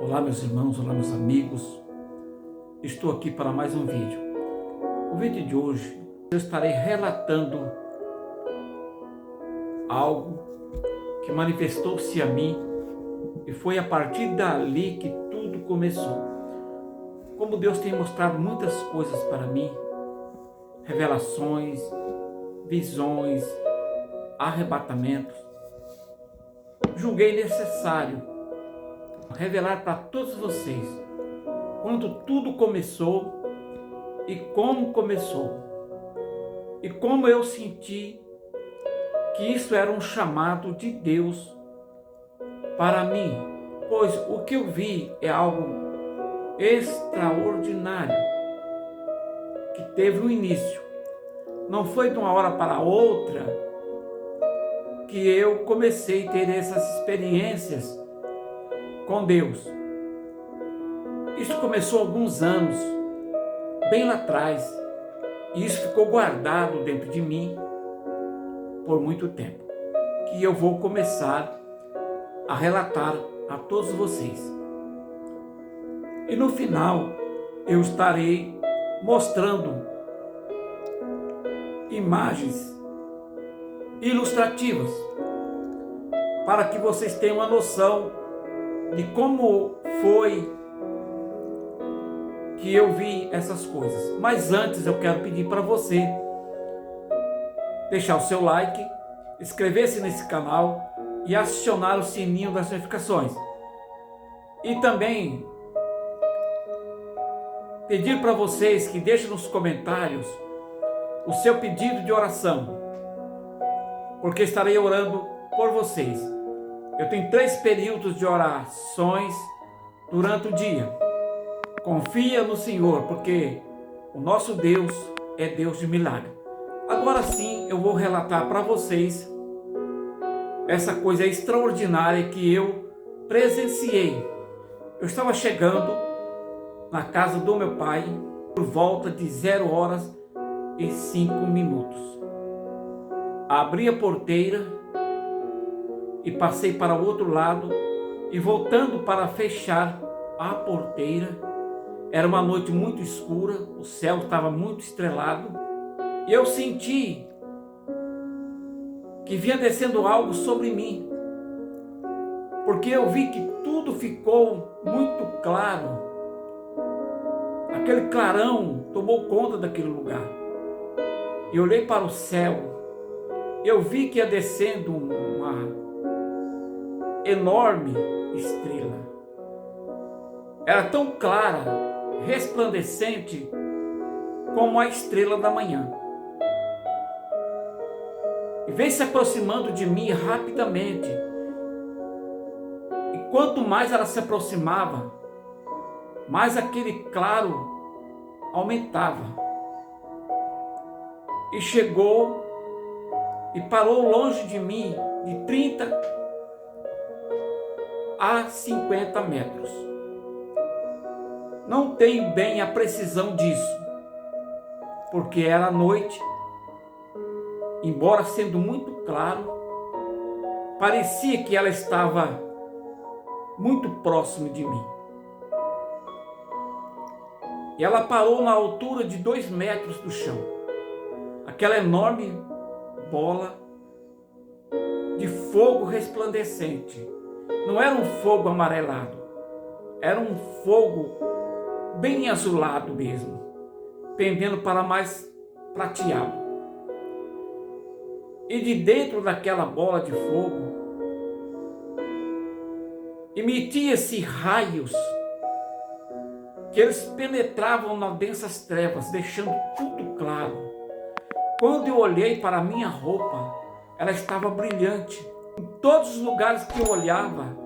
Olá meus irmãos, olá meus amigos, estou aqui para mais um vídeo. O vídeo de hoje eu estarei relatando algo que manifestou-se a mim e foi a partir dali que tudo começou. Como Deus tem mostrado muitas coisas para mim, revelações, visões, arrebatamentos, julguei necessário revelar para todos vocês quando tudo começou e como começou e como eu senti que isso era um chamado de Deus para mim, pois o que eu vi é algo extraordinário que teve um início. Não foi de uma hora para outra que eu comecei a ter essas experiências com Deus. Isso começou há alguns anos, bem lá atrás, e isso ficou guardado dentro de mim por muito tempo, que eu vou começar a relatar a todos vocês. E no final eu estarei mostrando imagens ilustrativas para que vocês tenham uma noção de como foi que eu vi essas coisas. Mas antes eu quero pedir para você deixar o seu like, inscrever-se nesse canal e acionar o sininho das notificações. E também pedir para vocês que deixem nos comentários o seu pedido de oração, porque estarei orando por vocês. Eu tenho 3 períodos de orações durante o dia. Confia no Senhor, porque o nosso Deus é Deus de milagre. Agora sim, eu vou relatar para vocês essa coisa extraordinária que eu presenciei. Eu estava chegando na casa do meu pai por volta de 0h05. Abri a porteira e passei para o outro lado, e voltando para fechar a porteira, era uma noite muito escura, o céu estava muito estrelado, e eu senti que vinha descendo algo sobre mim, porque eu vi que tudo ficou muito claro, aquele clarão tomou conta daquele lugar, e olhei para o céu, eu vi que ia descendo uma enorme estrela. Era tão clara, resplandecente, como a estrela da manhã. E veio se aproximando de mim rapidamente. E quanto mais ela se aproximava, mais aquele claro aumentava. E chegou e parou longe de mim, de 30 a 50 metros. Não tenho bem a precisão disso, porque era noite, embora sendo muito claro, parecia que ela estava muito próximo de mim. E ela parou na altura de 2 metros do chão. Aquela enorme bola de fogo resplandecente. Não era um fogo amarelado, era um fogo bem azulado mesmo, pendendo para mais prateado. E de dentro daquela bola de fogo, emitia-se raios, que eles penetravam nas densas trevas, deixando tudo claro. Quando eu olhei para a minha roupa, ela estava brilhante. Em todos os lugares que eu olhava,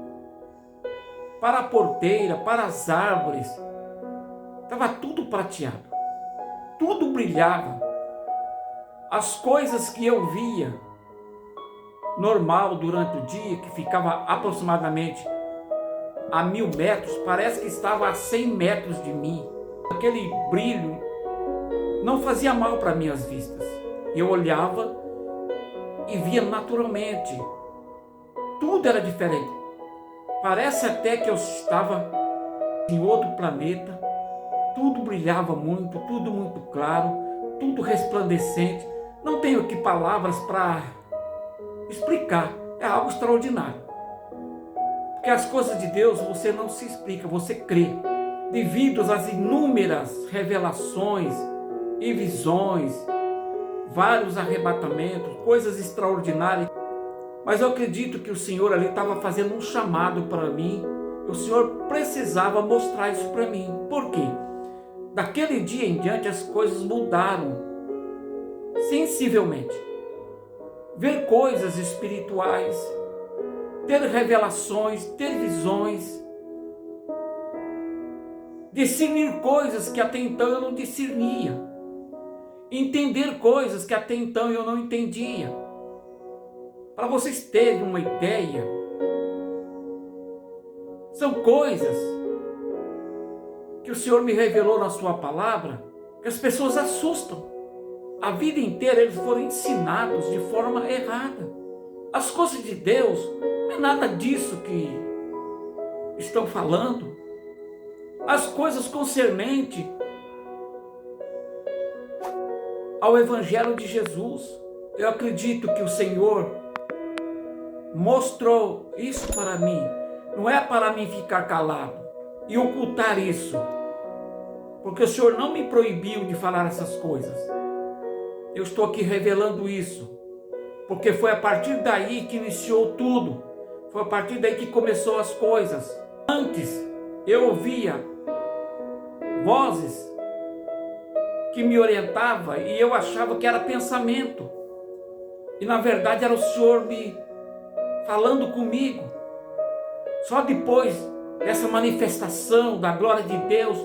para a porteira, para as árvores, estava tudo prateado, tudo brilhava. As coisas que eu via normal durante o dia, que ficava aproximadamente a 1000 metros, parece que estava a 100 metros de mim. Aquele brilho não fazia mal para minhas vistas. Eu olhava e via naturalmente. Tudo era diferente. Parece até que eu estava em outro planeta, tudo brilhava muito, tudo muito claro, tudo resplandecente. Não tenho aqui palavras para explicar, é algo extraordinário. Porque as coisas de Deus você não se explica, você crê. Devido às inúmeras revelações e visões, vários arrebatamentos, coisas extraordinárias. Mas eu acredito que o Senhor ali estava fazendo um chamado para mim. O Senhor precisava mostrar isso para mim. Por quê? Daquele dia em diante as coisas mudaram sensivelmente. Ver coisas espirituais, ter revelações, ter visões, discernir coisas que até então eu não discernia, entender coisas que até então eu não entendia. Para vocês terem uma ideia, são coisas que o Senhor me revelou na sua palavra, que as pessoas assustam. A vida inteira eles foram ensinados de forma errada. As coisas de Deus não é nada disso que estão falando. As coisas concernentes ao Evangelho de Jesus. Eu acredito que o Senhor mostrou isso para mim. Não é para mim ficar calado e ocultar isso, porque o Senhor não me proibiu de falar essas coisas. Eu estou aqui revelando isso, porque foi a partir daí que iniciou tudo. Foi a partir daí que começou as coisas. Antes eu ouvia vozes que me orientavam e eu achava que era pensamento. E na verdade era o Senhor me falando comigo. Só depois dessa manifestação da glória de Deus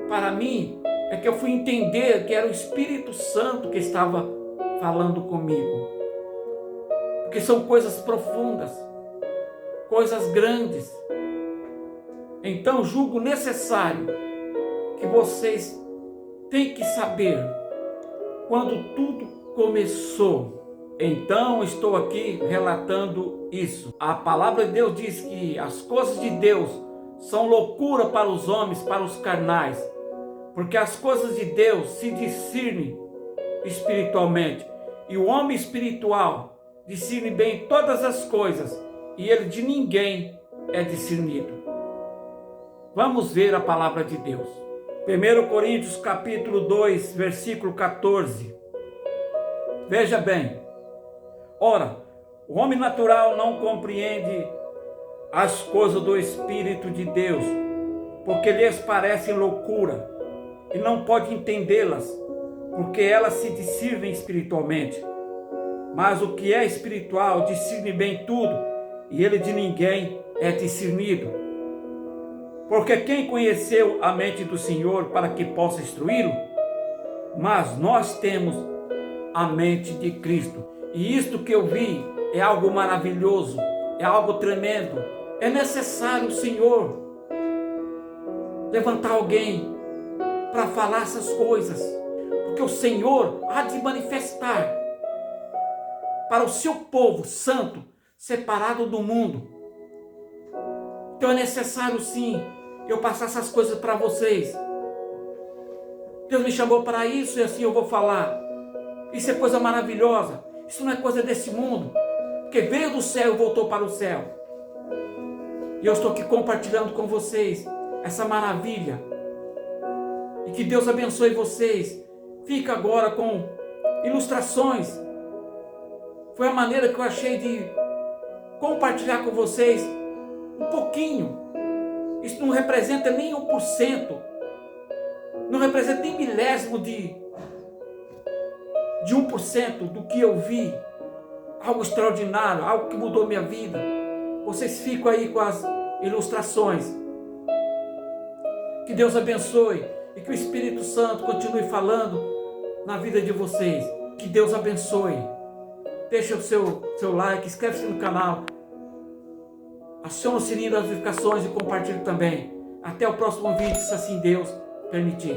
para mim é que eu fui entender que era o Espírito Santo que estava falando comigo. Porque são coisas profundas, coisas grandes. Então julgo necessário que vocês têm que saber quando tudo começou. Então estou aqui relatando isso. A palavra de Deus diz que as coisas de Deus são loucura para os homens, para os carnais, porque as coisas de Deus se discernem espiritualmente, e o homem espiritual discerne bem todas as coisas, e ele de ninguém é discernido. Vamos ver a palavra de Deus. 1 Coríntios capítulo 2, versículo 14. Veja bem. Ora, o homem natural não compreende as coisas do Espírito de Deus, porque lhes parecem loucura, e não pode entendê-las, porque elas se discernem espiritualmente. Mas o que é espiritual discerne bem tudo, e ele de ninguém é discernido. Porque quem conheceu a mente do Senhor para que possa instruí-lo? Mas nós temos a mente de Cristo. E isto que eu vi é algo maravilhoso, é algo tremendo. É necessário o Senhor levantar alguém para falar essas coisas, porque o Senhor há de manifestar para o seu povo santo, separado do mundo. Então é necessário sim eu passar essas coisas para vocês. Deus me chamou para isso e assim eu vou falar. Isso é coisa maravilhosa. Isso não é coisa desse mundo, porque veio do céu e voltou para o céu. E eu estou aqui compartilhando com vocês essa maravilha. E que Deus abençoe vocês. Fica agora com ilustrações. Foi a maneira que eu achei de compartilhar com vocês um pouquinho. Isso não representa nem 1%. Não representa nem milésimo de 1% do que eu vi. Algo extraordinário, algo que mudou minha vida. Vocês ficam aí com as ilustrações. Que Deus abençoe e que o Espírito Santo continue falando na vida de vocês. Que Deus abençoe. Deixa o seu like, inscreve-se no canal. Aciona o sininho das notificações e compartilhe também. Até o próximo vídeo, se assim Deus permitir.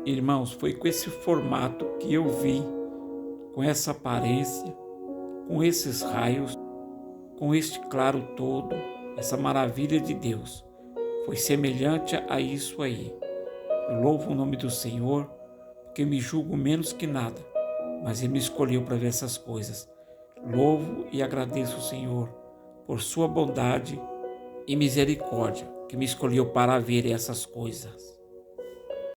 Irmãos, foi com esse formato que eu vi, com essa aparência, com esses raios, com este claro todo, essa maravilha de Deus. Foi semelhante a isso aí. Eu louvo o nome do Senhor, porque me julgo menos que nada, mas Ele me escolheu para ver essas coisas. Louvo e agradeço o Senhor por sua bondade e misericórdia, que me escolheu para ver essas coisas.